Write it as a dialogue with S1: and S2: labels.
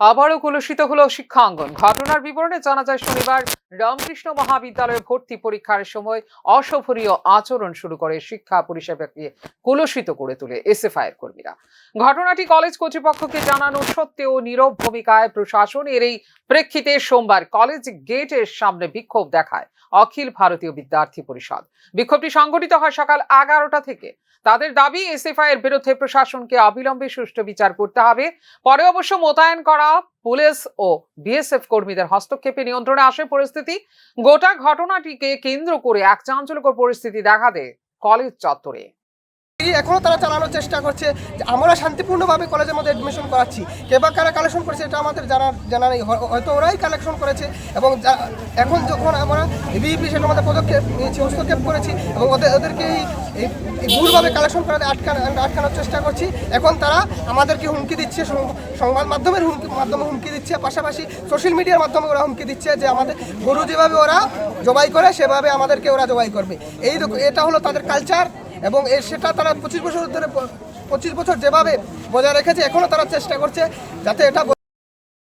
S1: আবারও কলুষিত হলো শিক্ষাঙ্গন। ঘটনার বিবরণে জানা যায়, শনিবার রামকৃষ্ণ মহাবিদ্যালয়ে ভর্তি পরীক্ষার সময় অশোভনীয় আচরণ শুরু করে শিক্ষা পরিষেবাকে কলুষিত করে তোলে এসএফআই এর কর্মীরা। ঘটনাটি কলেজ কর্তৃপক্ষকে জানানো সত্ত্বেও নীরব ভূমিকায় প্রশাসন। এর এই প্রেক্ষিতে সোমবার কলেজ গেটের সামনে বিক্ষোভ দেখায় অখিল ভারতীয় বিদ্যার্থী পরিষদ। বিক্ষোভটি সংগঠিত হয় সকাল 11টা থেকে। তাদের দাবি, এসএফআই এর বিরুদ্ধে প্রশাসনকে অবিলম্বে সুষ্ঠু বিচার করতে হবে। পরে অবশ্য মোতায়েন করা পুলিশ ও বিএসএফ কর্মীদের হস্তক্ষেপে নিয়ন্ত্রণে আসে পরিস্থিতি। গোটা ঘটনাটিকে কেন্দ্র করে এক চাঞ্চল্যকর পরিস্থিতি দেখা দেয় কলেজ চত্বরে।
S2: এখনো তারা চালানোর চেষ্টা করছে যে আমরা শান্তিপূর্ণভাবে কলেজের মধ্যে অ্যাডমিশন করাচ্ছি। কে বা কারা কালেকশন করেছে এটা আমাদের জানা নেই, হয়তো ওরাই কালেকশন করেছে। এবং এখন যখন আমরা বিইপি সেটার মধ্যে পদক্ষেপ নিয়েছি, হস্তক্ষেপ করেছি এবং ওদেরকে এই ভুলভাবে কালেকশন করাতে আটকানোর চেষ্টা করছি। এখন তারা আমাদেরকে হুমকি দিচ্ছে, সংবাদ মাধ্যমের মাধ্যমে হুমকি দিচ্ছে, পাশাপাশি সোশ্যাল মিডিয়ার মাধ্যমে ওরা হুমকি দিচ্ছে যে আমাদের গরু যেভাবে ওরা জবাই করে সেভাবে আমাদেরকে ওরা জবাই করবে। এটা হলো তাদের কালচার এবং সেটা তারা 25 বছর ধরে 25 বছর যেভাবে বজায় রেখেছে, এখনও তারা চেষ্টা করছে যাতে এটা